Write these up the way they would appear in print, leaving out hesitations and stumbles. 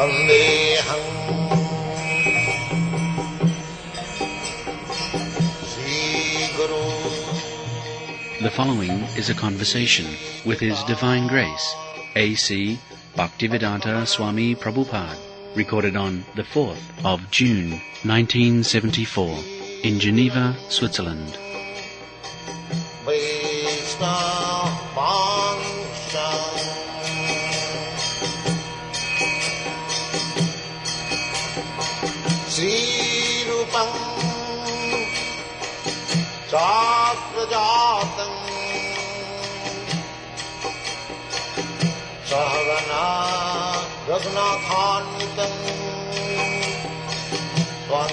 Vandeham Sri Guru. The following is a conversation with His Divine Grace, A.C. Bhaktivedanta Swami Prabhupada, recorded on the 4th of June, 1974, in Geneva, Switzerland. Sri Rupam Chakrajatam Sahagana Raghunathanvitam Svam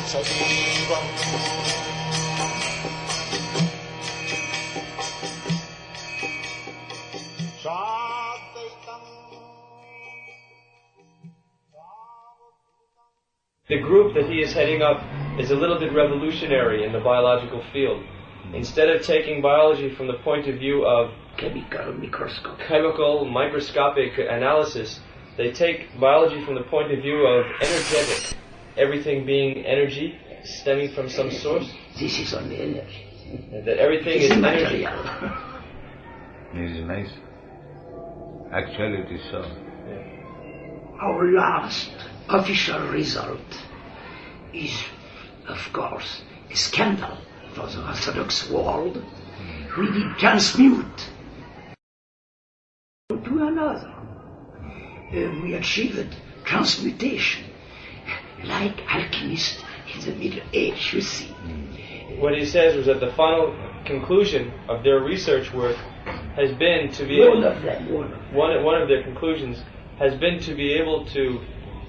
Sajivam Sadaitam. The group that he is heading up is a little bit revolutionary in the biological field. Instead of taking biology from the point of view of chemical microscopic analysis, they take biology from the point of view of energetic, everything being energy stemming from some source. This is only energy. That everything is energy. This is nice. Actually it is so. Our last official result is, of course, a scandal for the Orthodox world. We did transmute to another. We achieved transmutation, like alchemists in the Middle Age, you see. What he says was that the final conclusion of their research work has been to be able one of their conclusions has been to be able to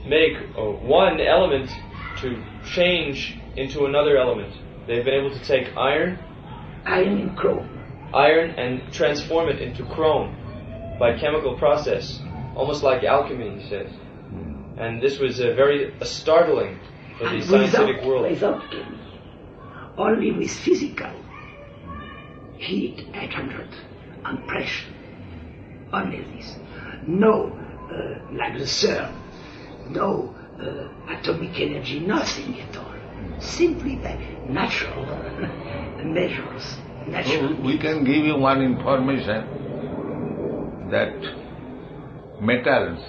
make one element to change into another element. They've been able to take iron and chrome, and transform it into chrome by chemical process, almost like alchemy, he says. And this was very startling for the scientific world. Without chemistry, only with physical heat, 800, and pressure. Only this. No, like the CERN, no atomic energy, nothing at all. Simply by natural measures. We can give you one information that metals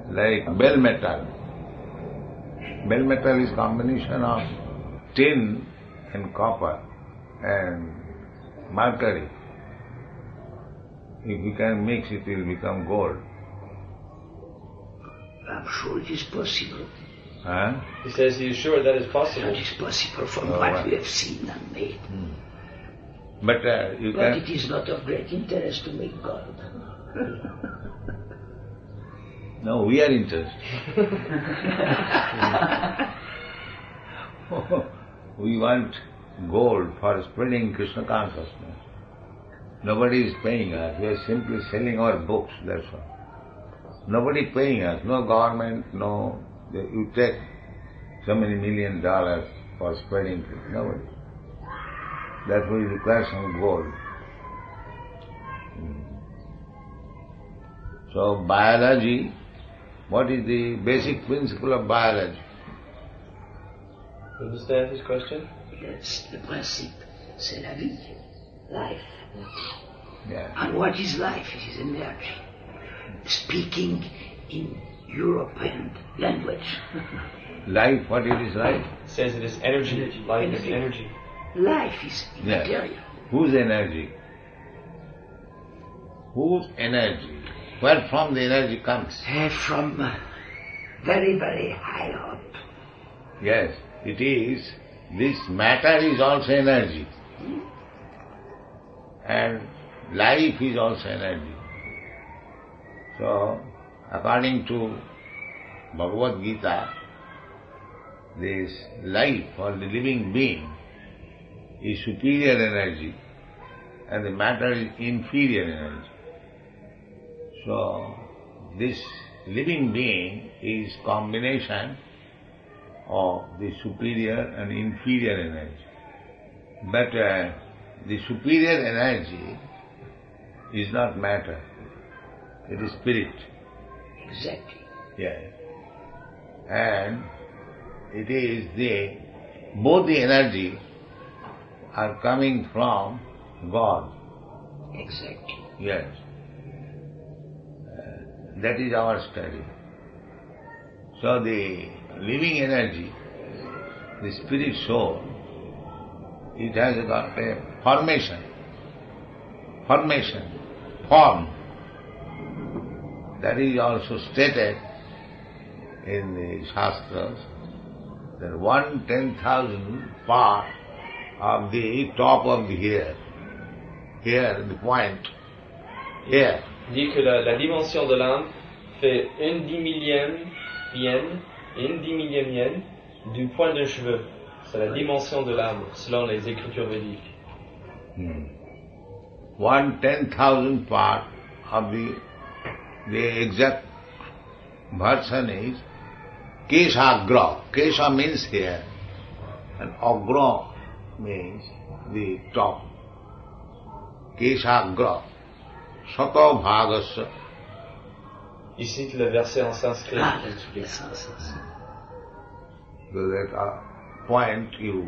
like bell metal is combination of tin and copper and mercury. If we can mix it, it will become gold. I'm sure it is possible. Huh? He says he is sure that is possible. It is possible from what we have seen and made. But it is not of great interest to make gold. No, we are interested. We want gold for spreading Krishna consciousness. Nobody is paying us. We are simply selling our books, that's all. Nobody paying us. No government, no... You take so many $1 million for spreading Krishna. Nobody. That will require some gold. So biology, what is the basic principle of biology? Understand his question? Yes, the principle, c'est la vie, life. Yeah. And what is life? It is energy. Speaking in European language. Life, what it is life? It says it is energy. Life is energy. Life is material. Whose energy? Whose energy? Where from the energy comes? From very, very high up. Yes, it is. This matter is also energy. And life is also energy. So, according to Bhagavad Gita, this life or the living being is superior energy and the matter is inferior energy. So, this living being is combination of the superior and inferior energy. But the superior energy is not matter, it is spirit. Exactly. Yes. And it is both the energy are coming from God. Exactly. Yes. That is our study. So the living energy, the spirit soul, it has got a formation, form. That is also stated in the Shastras, that 1/10,000 part of the top of the hair, the point, here. Dit que la dimension de l'âme fait 1/10,000,000 yen et 1/10,000,000 yen du point d'un cheveu. C'est la dimension de l'âme, selon les écritures védiques. 1/10,000 part of the exact version is Keshagra. Kesha means hair, and Agra means the top. Keshagra. Sato bhagasya. Il cite le verset en sanskrit. Ah, qui explique. So that point you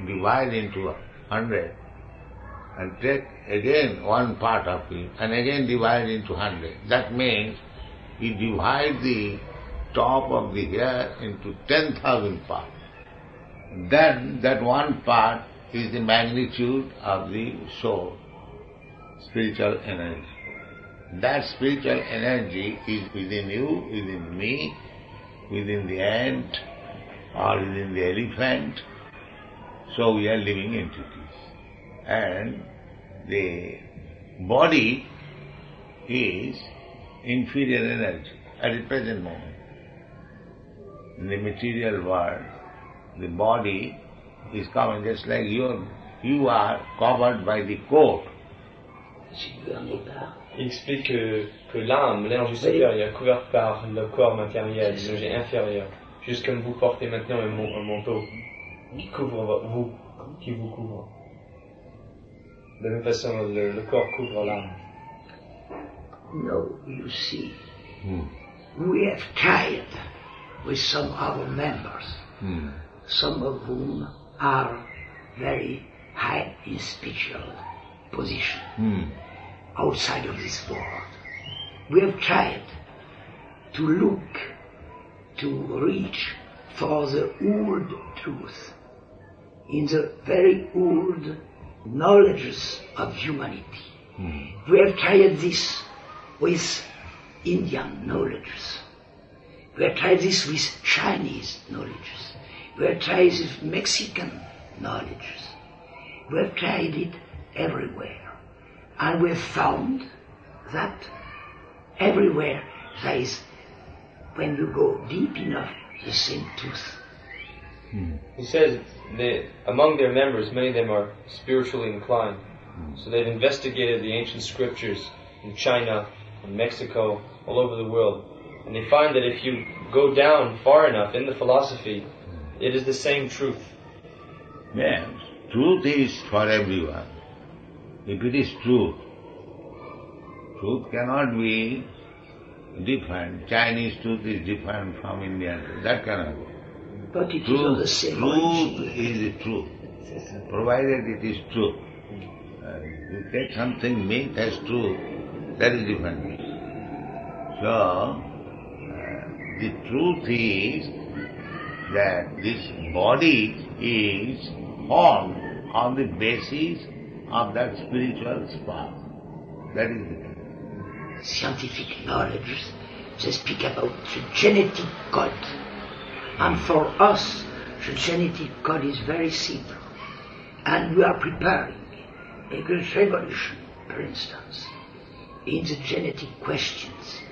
divide into 100 and take again one part of it and again divide into 100. That means you divide the top of the hair into 10,000 parts. Then that one part is the magnitude of the soul, spiritual energy. That spiritual energy is within you, within me, within the ant, or within the elephant. So we are living entities. And the body is inferior energy at the present moment. In the material world, the body is common, just like you are covered by the coat. Il explique que l'âme, l'énergie supérieure, est couverte par le corps matériel, l'énergie inférieure. Juste comme vous portez maintenant un manteau qui vous couvre. De la même façon, le corps couvre l'âme. No, you see, we have tried with some other members, some of whom are very high in spiritual position, outside of this world. We have tried to look, to reach for the old truth, in the very old knowledges of humanity. We have tried this with Indian knowledges. We have tried this with Chinese knowledges. We have tried this with Mexican knowledges. We have tried it everywhere. And we have found that everywhere there is, when you go deep enough, the same truth. He says among their members, many of them are spiritually inclined. So they've investigated the ancient scriptures in China, in Mexico, all over the world. And they find that if you go down far enough in the philosophy, it is the same truth. Yes, truth is for everyone. If it is truth, truth cannot be different. Chinese truth is different from Indian truth. That cannot be. But it is of the same Truth origin. is the truth, provided it is truth. You take something myth as truth, that is different. So, the truth is that this body is formed on the basis of that spiritual spark. That is the truth. Scientific knowledge, they speak about the genetic code. And for us, the genetic code is very simple. And we are preparing a great revolution, for instance, in the genetic questions,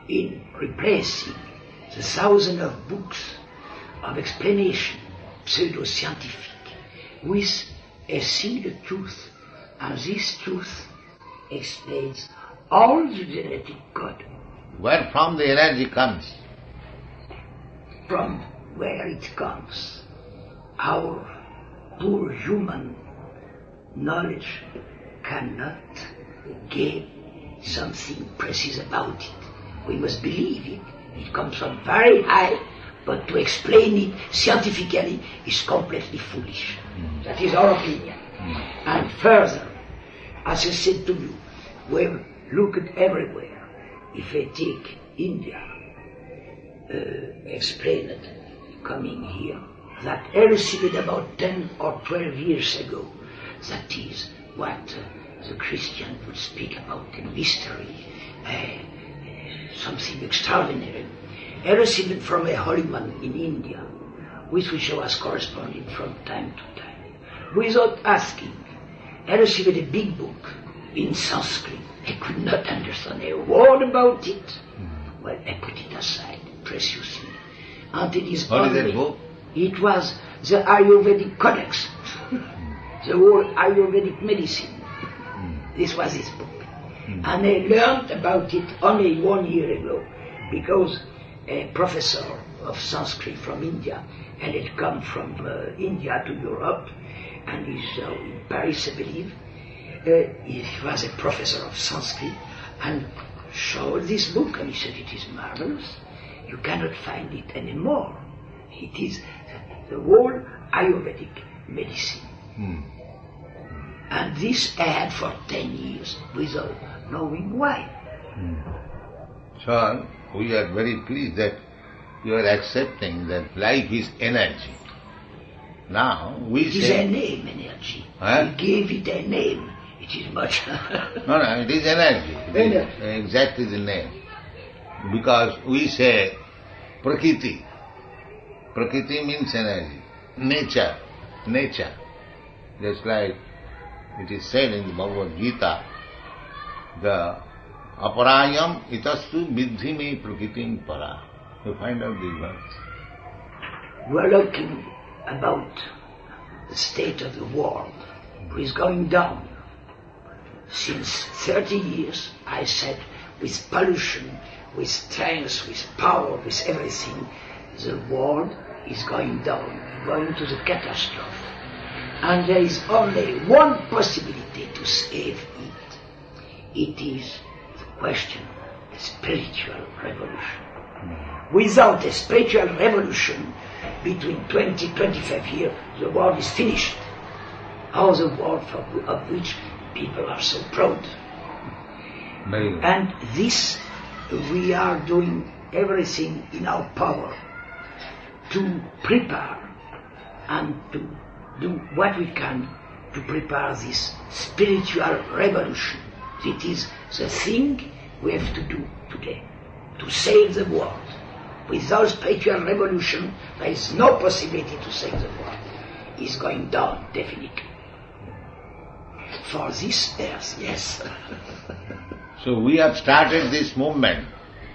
in replacing the thousands of books of explanation, pseudo-scientific, with a single truth. And this truth explains all the genetic code. Where from the energy comes? From where it comes, our poor human knowledge cannot give something precise about it. we must believe it. It comes from very high, but to explain it scientifically is completely foolish. That is our opinion. And further, as I said to you, we look at everywhere. If I take India, explain it, coming here, that I received about 10 or 12 years ago. That is what the Christian would speak about in mystery, something extraordinary. I received it from a holy man in India, with which I was corresponding from time to time. Without asking, I received a big book in Sanskrit. I could not understand a word about it. Well, I put it aside, preciously. And it is What only, is that book? It was the Ayurvedic Codex, the whole Ayurvedic medicine. This was his book. And I learned about it only 1 year ago, because a professor of Sanskrit from India, and had come from India to Europe, and he's in Paris, I believe. He was a professor of Sanskrit, and showed this book, and he said, it is marvelous. You cannot find it anymore. It is the whole Ayurvedic medicine. And this I had for 10 years without knowing why. So, we are very pleased that you are accepting that life is energy. Now, we It is say... a name, energy. Huh? We gave it a name. It is much... No, it is energy. It is Energy. exactly the name. Because we say Prakriti. Prakriti means energy. Nature. Just like it is said in the Bhagavad Gita, the aparayam itastu vidhi me prakritim para. You find out these words. We are looking about the state of the world, which is going down. Since 30 years, I said, with pollution, with strength, with power, with everything, the world is going down, going to the catastrophe. And there is only one possibility to save it. It is the question of spiritual revolution. Without a spiritual revolution, between 20-25 years, the world is finished. How the world of which people are so proud. Very good. And this, we are doing everything in our power to prepare and to do what we can to prepare this spiritual revolution. It is the thing we have to do today, to save the world. Without spiritual revolution, there is no possibility to save the world. It's going down, definitely. For this earth, yes. So we have started this movement,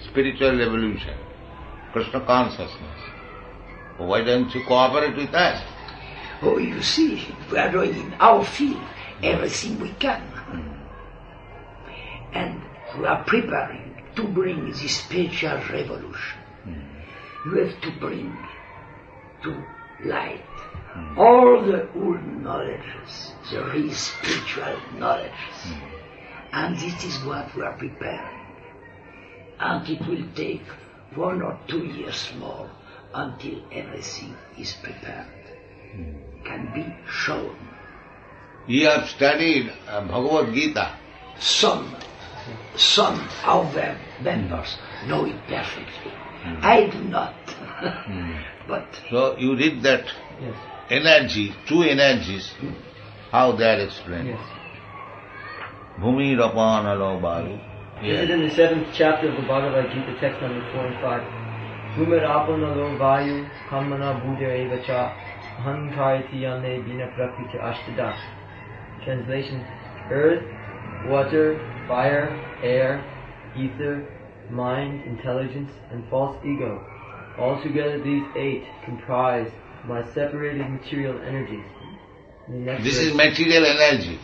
spiritual revolution, Krishna consciousness. Why don't you cooperate with us? Oh, you see, we are doing in our field everything we can. And we are preparing to bring this spiritual revolution. You have to bring to light all the old knowledges, the real spiritual knowledges. And this is what we are preparing. And it will take 1 or 2 years more until everything is prepared, can be shown. You have studied Bhagavad Gita. Some of their members know it perfectly. I do not. But So you read that Yes. energy, two energies, how they are explained. Yes. Bhumi Rapana Vayu. This is in the 7th chapter of the Bhagavad Gita, text number 4 and 5. Bhumirapana vayu kamana buddha evacha ahankariti yane bina prakriti ashtada. Translation: earth, water, fire, air, ether, mind, intelligence, and false ego. Altogether these 8 comprise my separated material energies. In the next This verse, is material energy.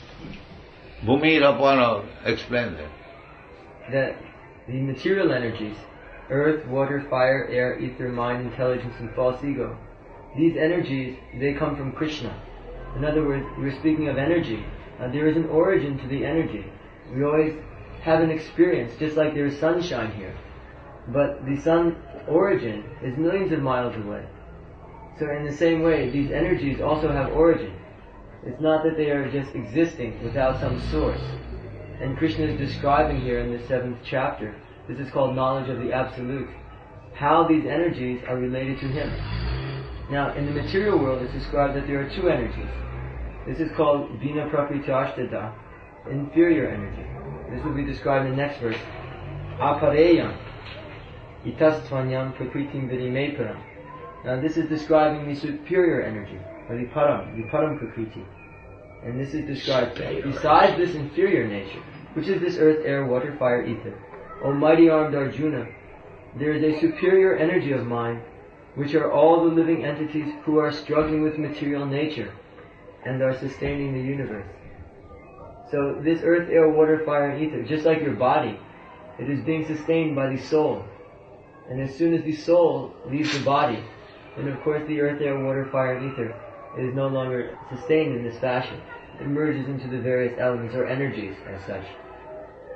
Bhumi Rapana, explain that. that the material energies, earth, water, fire, air, ether, mind, intelligence, and false ego, these energies, they come from Krishna. In other words, we're speaking of energy. There is an origin to the energy. We always have an experience, just like there is sunshine here. but the sun's origin is millions of miles away. So in the same way, these energies also have origin. It's not that they are just existing without some source. And Krishna is describing here in the 7th chapter, this is called knowledge of the Absolute, how these energies are related to Him. Now, in the material world, it's described that there are two energies. This is called Vina Prakritashtadha, inferior energy. This will be described in the next verse. Apareyam, itastvanyam prakritim vidimeparam. Now, this is describing the superior energy, or the param prakriti. And this is described besides this inferior nature, which is this earth, air, water, fire, ether. O mighty armed Arjuna, there is a superior energy of mind, which are all the living entities who are struggling with material nature and are sustaining the universe. So this earth, air, water, fire, and ether, just like your body, it is being sustained by the soul. And as soon as the soul leaves the body, then of course the earth, air, water, fire, and ether is no longer sustained in this fashion. It merges into the various elements or energies as such.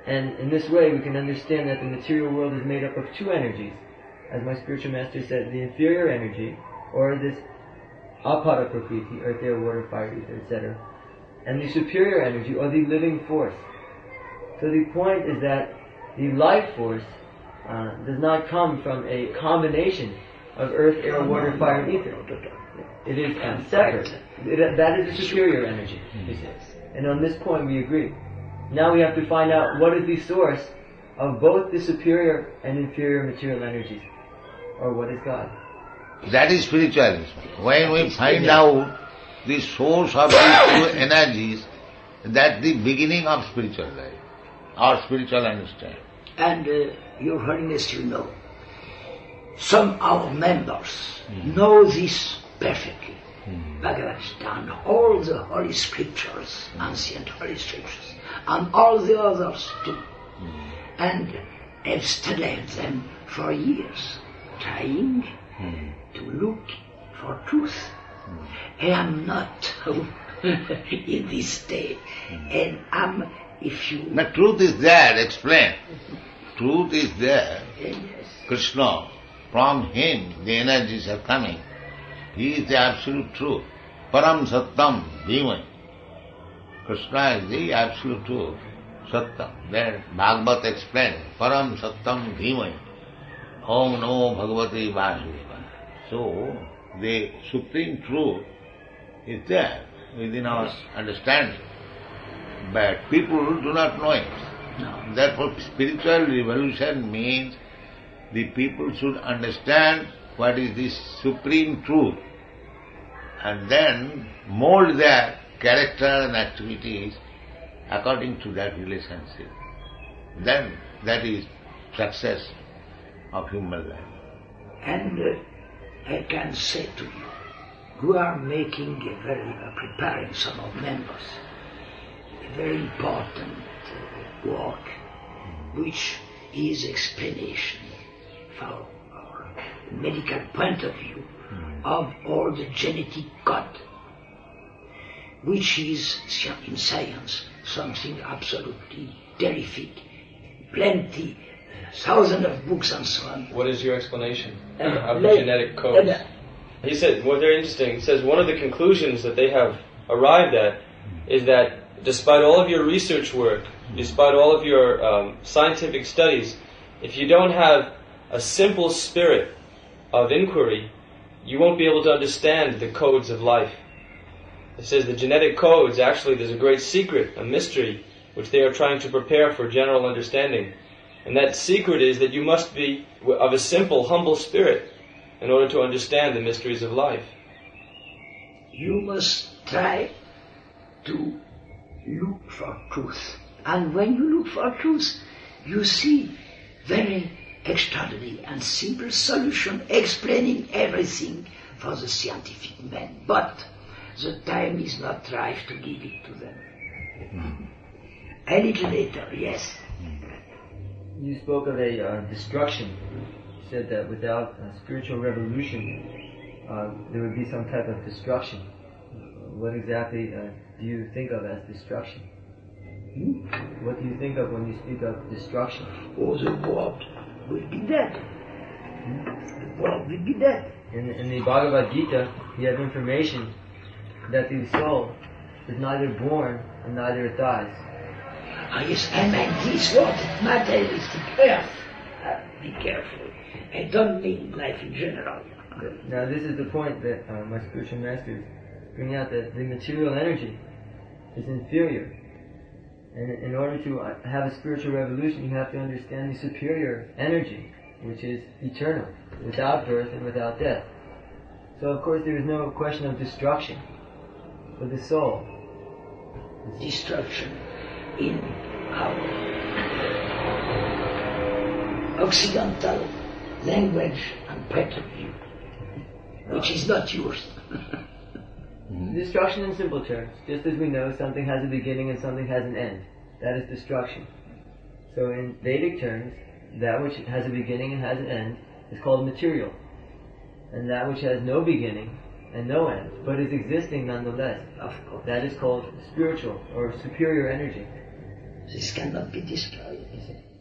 And in this way we can understand that the material world is made up of two energies. As my spiritual master said, the inferior energy, or this apara prakriti, earth, air, water, fire, ether, etc., and the superior energy, or the living force. So the point is that the life force does not come from a combination of earth, air, water, fire, and ether. It is separate. That is the superior energy. And on this point we agree. Now we have to find out what is the source of both the superior and inferior material energies, or what is God. That is spiritualism. When we find out the source of these two energies, that's the beginning of spiritual life, or spiritual understanding. And Your Holiness, you know, some of our members know this perfectly. Bhagavatam, all the Holy Scriptures, ancient Holy Scriptures, and all the others too, and have studied them for years, trying to look for truth. I am not in this state, and if you... The truth is there, explain. Truth is there. Yes. Krishna, from Him the energies are coming. He is the absolute truth. Param Sattam Bhimai. Krishna is the absolute truth. Sattam. Then Bhagavad explains, Param Sattam Bhimai. Om Namo Bhagavate Vasudevaya. So, the supreme truth is there within our understanding. But people do not know it. No. Therefore, spiritual revolution means the people should understand what is the supreme truth and then mold their character and activities according to that relationship. Then that is success of human life. And I can say to you, we are making preparing some of members, a very important work, which is explanation from our medical point of view of all the genetic code, which is in science something absolutely terrific. Plenty, thousands of books and so on. What is your explanation of the genetic codes? He said, well, very interesting. He says one of the conclusions that they have arrived at is that despite all of your research work, despite all of your scientific studies, if you don't have a simple spirit of inquiry, you won't be able to understand the codes of life. It says the genetic codes, actually there's a great secret, a mystery, which they are trying to prepare for general understanding. And that secret is that you must be of a simple, humble spirit in order to understand the mysteries of life. You must try to look for truth. And when you look for truth, you see very extraordinary and simple solution explaining everything for the scientific men. But the time is not right to give it to them. A little later, yes. You spoke of a destruction. You said that without a spiritual revolution, there would be some type of destruction. What exactly do you think of as destruction? What do you think of when you speak of destruction? Oh, the word will be dead. The world will be dead. In the Bhagavad Gita, you have information that the soul is neither born and neither it dies. Yes, I mean this world, materialistic earth. Be careful. I don't mean life in general. Now this is the point that my spiritual masters bring out, that the material energy is inferior. And in order to have a spiritual revolution, you have to understand the superior energy, which is eternal, without birth and without death. So of course there is no question of destruction for the soul. Destruction in our Occidental language and point of view, which is not yours. Destruction in simple terms, just as we know something has a beginning and something has an end. That is destruction. So in Vedic terms, that which has a beginning and has an end is called material. And that which has no beginning and no end, but is existing nonetheless, that is called spiritual or superior energy. This cannot be destroyed.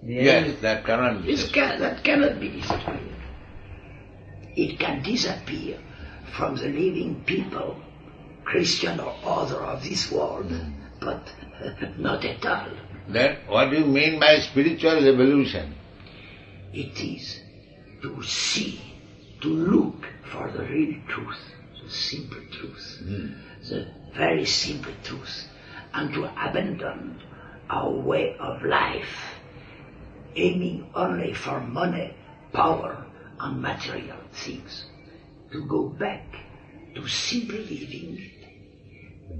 Yes, that cannot be destroyed. That cannot be destroyed. It can disappear from the living people, Christian or other of this world, but not at all. Then what do you mean by spiritual revolution? It is to see, to look for the real truth, the simple truth, the very simple truth, and to abandon our way of life, aiming only for money, power, and material things. To go back to simple living,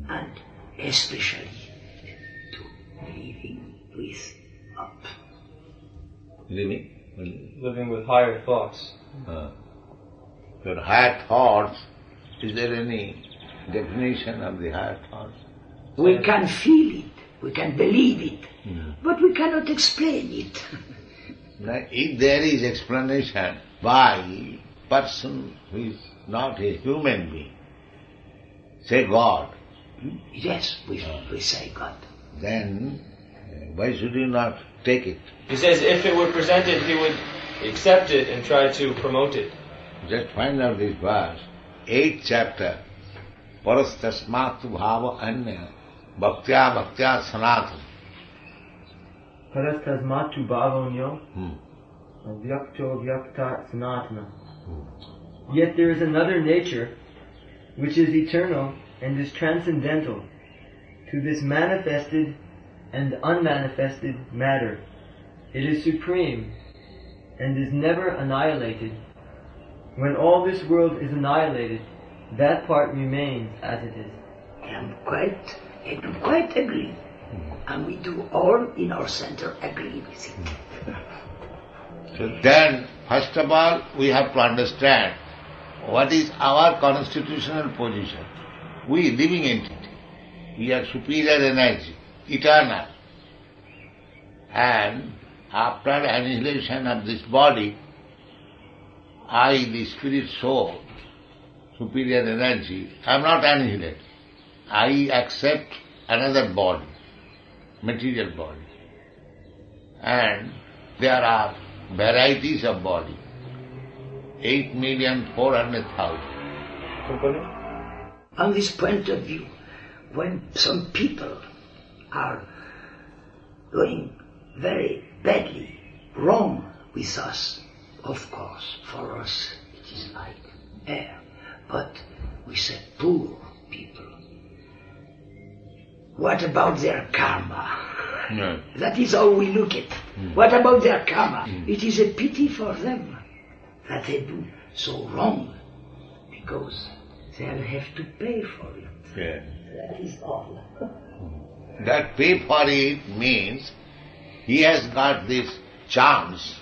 and especially to living with up. Living with higher thoughts. Your higher thoughts, is there any definition of the higher thoughts? We can feel it, we can believe it, but we cannot explain it. Now, if there is explanation by person who is not a human being, say God. Yes, we say God. Then why should you not take it? He says if it were presented, he would accept it and try to promote it. Just find out this verse, 8th chapter, Parastasmatu bhava anya bhaktya sanatana. Parastasmatu bhavonyo avyakto vyakta sanatana. Yet there is another nature which is eternal and is transcendental to this manifested and unmanifested matter. It is supreme and is never annihilated. When all this world is annihilated, that part remains as it is. I do quite agree. And we do all in our center agree with it. So then, first of all, we have to understand what is our constitutional position. We, living entity, we are superior energy, eternal. And after annihilation of this body, I, the spirit soul, superior energy, I am not annihilated. I accept another body, material body. And there are varieties of body, 8,400,000. On this point of view, when some people are going very badly wrong with us, of course, for us it is like air, but we say poor people. What about their karma? No. That is how we look at it. What about their karma? It is a pity for them that they do so wrong, because they'll have to pay for it. Yeah. That is all. That pay for it means he has got this chance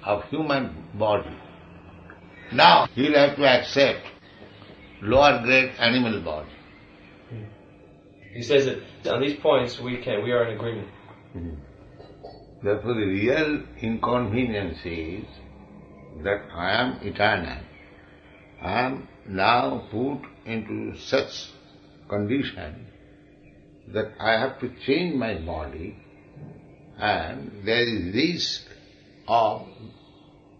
of human body. Now he will have to accept lower grade animal body. He says that on these points we are in agreement. Therefore the real inconvenience is that I am eternal. I am now put into such condition that I have to change my body, and there is risk of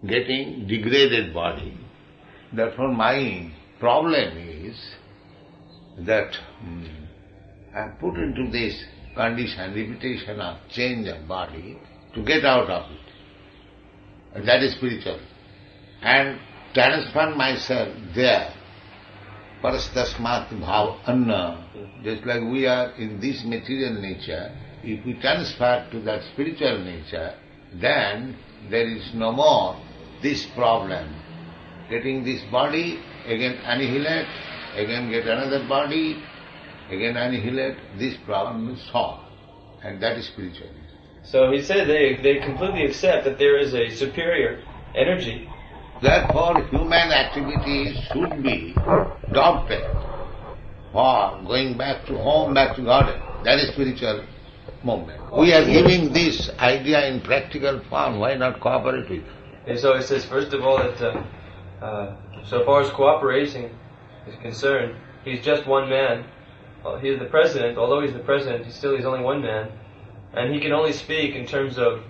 getting degraded body. Therefore my problem is that I am put into this condition, repetition of change of body to get out of it. And that is spiritual. And transfer myself there. Parastasmat bhav anna. Just like we are in this material nature, if we transfer to that spiritual nature, then there is no more this problem. Getting this body, again annihilate, again get another body, again annihilate, this problem is solved. And that is spiritual. So he said they completely accept that there is a superior energy. Therefore human activities should be adopted for going back to home, back to Godhead. That is spiritual movement. We are giving this idea in practical form. Why not cooperate with it? And so it says, first of all, that so far as cooperation is concerned, he's just one man. He is the president. Although he's the president, he's only one man. And he can only speak in terms of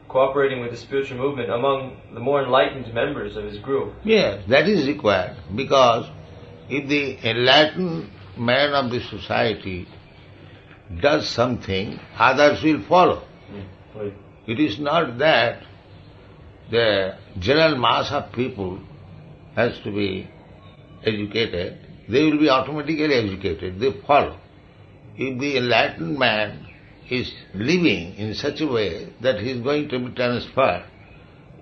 cooperating with the spiritual movement among the more enlightened members of his group. Yes, that is required, because if the enlightened man of the society does something, others will follow. Right. It is not that the general mass of people has to be educated. They will be automatically educated. They follow. If the enlightened man is living in such a way that he is going to be transferred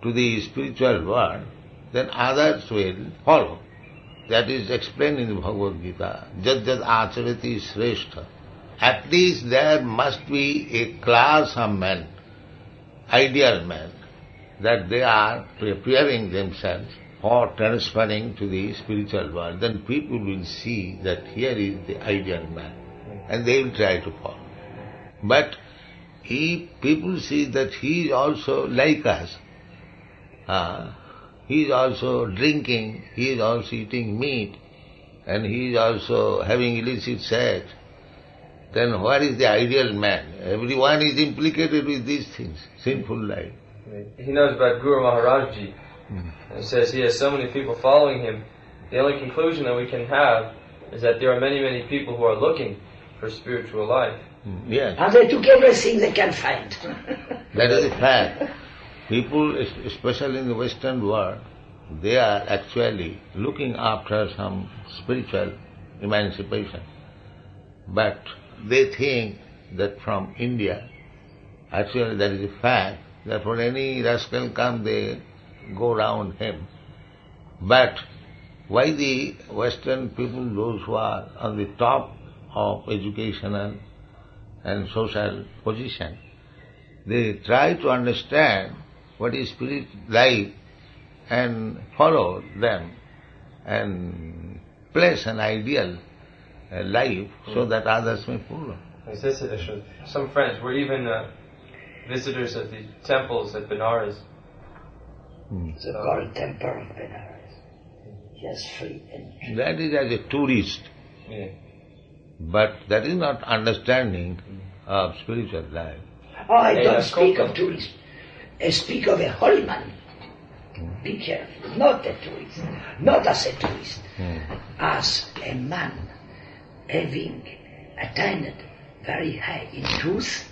to the spiritual world, then others will follow. That is explained in the Bhagavad Gita. Jad jad acharati shrestha. At least there must be a class of men, ideal men, that they are preparing themselves for transferring to the spiritual world. Then people will see that here is the ideal man, and they will try to follow. But if people see that he is also like us, he is also drinking, he is also eating meat, and he is also having illicit sex, then where is the ideal man? Everyone is implicated with these things, sinful life. He knows about Guru Maharaj Ji. He says he has so many people following him. The only conclusion that we can have is that there are many, many people who are looking for spiritual life. Yes. And they took everything they can find. That is a fact. People, especially in the Western world, they are actually looking after some spiritual emancipation. But they think that from India, actually that is a fact, that when any rascal comes, they go round him. But why the Western people, those who are on the top of educational and social position, they try to understand what is spirit life and follow them and place an ideal life so that others may follow. He says that some friends were even visitors at the temples at Benares. The called temple of Benares. Yes, free entry. That is as a tourist. Yeah. But that is not understanding of spiritual life. Oh, I don't speak of tourists. I speak of a holy man. Be careful, not a tourist, not as a tourist, as a man having attained very high in truth,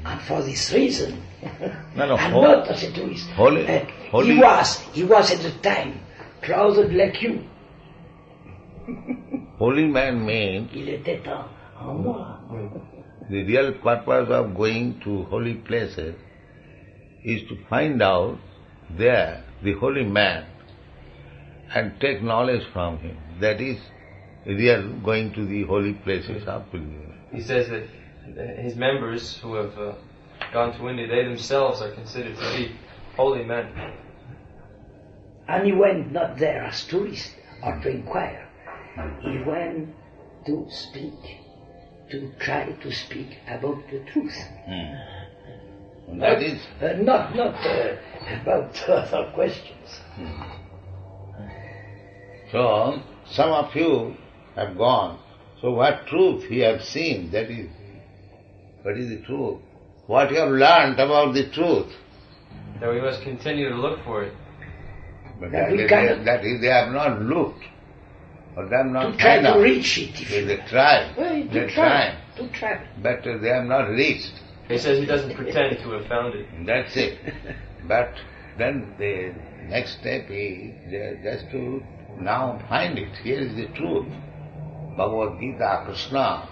and for this reason, and not as a tourist. He was at the time clouded like you. Holy man means Il était en moi. the real purpose of going to holy places is to find out there the holy man and take knowledge from him. That is real going to the holy places of pilgrimage. He says that his members who have gone to India, they themselves are considered to be holy men. And he went not there as tourist or to inquire. He went to speak, to try to speak about the truth. That is not about other questions. So, some of you have gone. So what truth you have seen, that is, what is the truth? What you have learned about the truth. That we must continue to look for it. But that we that is, they have not looked, or they have not to try found to out. reach it. If They try, well, they to try, try. but they have not reached. He says he doesn't pretend to have found it. That's it. But then the next step is just to now find it. Here is the truth. Bhagavad Gita, Krishna.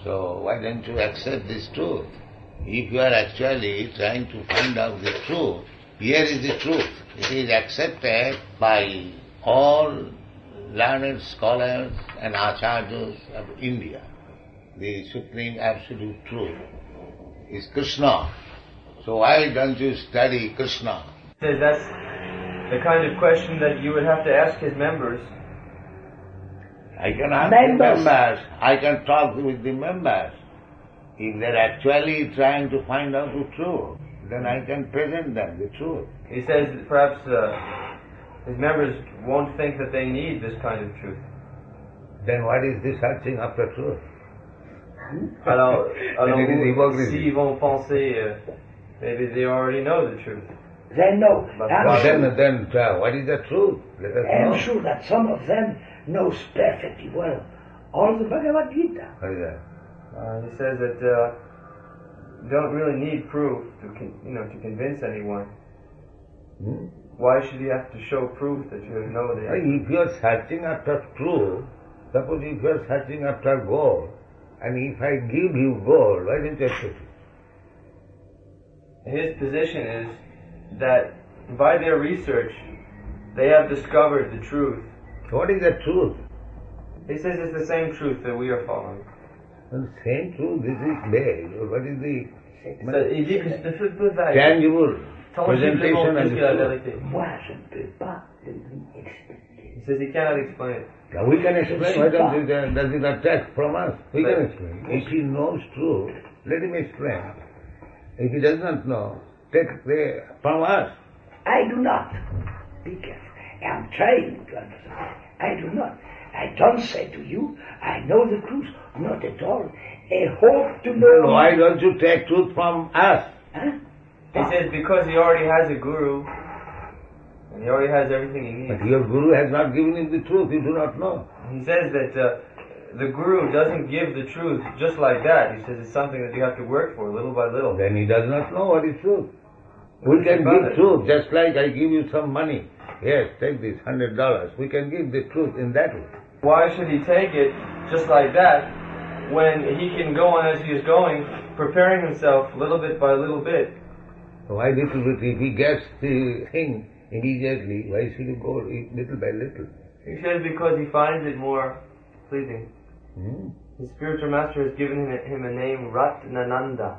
So why don't you accept this truth? If you are actually trying to find out the truth, here is the truth. It is accepted by all learned scholars and acharyas of India. The supreme absolute truth is Krishna. So why don't you study Krishna? He says that's the kind of question that you would have to ask his members. I can ask the members, I can talk with the members. If they're actually trying to find out the truth, then I can present them the truth. He says that perhaps his members won't think that they need this kind of truth. Then what is this searching after truth? Alors it is hypocrisy. s'ils vont penser, maybe they already know the truth. They know. Well, I'm then what is the truth? Let us know. sure that some of them knows perfectly well all the Bhagavad Gita. What is that? He says that you don't really need proof to convince anyone. Why should you have to show proof that you know the If you are searching after truth, suppose if you are searching after gold, and if I give you gold, why don't you accept it? His position is that by their research, they have discovered the truth. What is the truth? He says it's the same truth that we are following. The same truth, this is vague. What is the Il dit que c'est un peu vague. tangible Tangiblement presentation plus and que la the truth? vérité. Moi, je ne peux pas le lui expliquer. He says he cannot explain it. Now we can explain, why don't you, does it attack from us? We can explain. If he knows truth, let him explain. If he does not know, take from us. I do not. Be careful. I am trying to understand. I do not. I don't say to you, I know the truth. Not at all. I hope to know. Why don't you take truth from us? Huh? He says because he already has a guru, and he already has everything he needs. But your guru has not given him the truth, you do not know. He says that the guru doesn't give the truth just like that. He says it's something that you have to work for little by little. Then he does not know what is truth. We can give truth, just like I give you some money. Yes, take this $100. We can give the truth in that way. Why should he take it just like that when he can go on as he is going, preparing himself little bit by little bit? Why little bit? If he gets the thing immediately, why should he go little by little? He says because he finds it more pleasing. His spiritual master has given him a name, Ratnananda.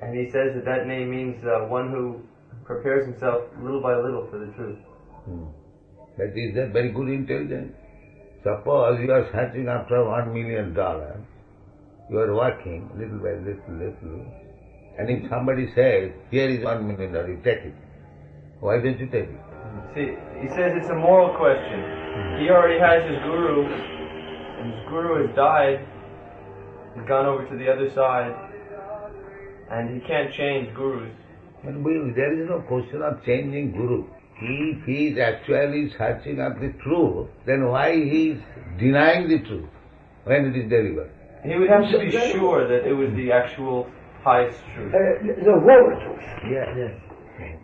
And he says that name means one who prepares himself little by little for the truth. That is a very good intelligence. Suppose you are searching after $1 million, you are working little by little, and if somebody says, here is $1 million, you take it. Why don't you take it? See, he says it's a moral question. He already has his guru, and his guru has died, he's gone over to the other side, and he can't change gurus. But there is no question of changing guru. If he is actually searching up the truth, then why he is denying the truth when it is delivered? He would have to be sure that it was the actual highest truth. The whole truth.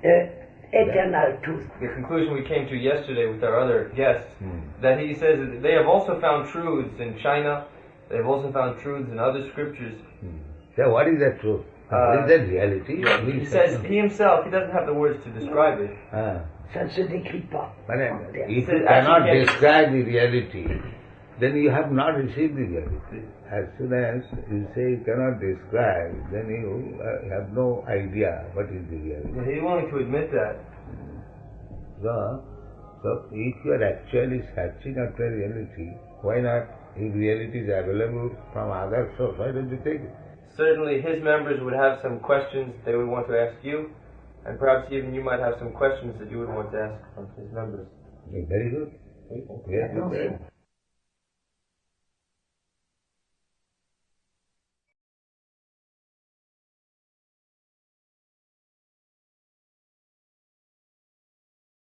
Yes. Eternal truth. The conclusion we came to yesterday with our other guests, that he says that they have also found truths in China, they have also found truths in other scriptures. So what is that truth? What is that reality? He says he himself, he doesn't have the words to describe it. Ça ne se décrit pas. But if you cannot describe the reality, then you have not received the reality. As soon as you say you cannot describe, then you have no idea what is the reality. He's willing to admit that. So if you are actually searching after reality, why not? If reality is available from other source, why don't you take it? Certainly his members would have some questions they would want to ask you, and perhaps even you might have some questions that you would want to ask from his members. Very good. Very good.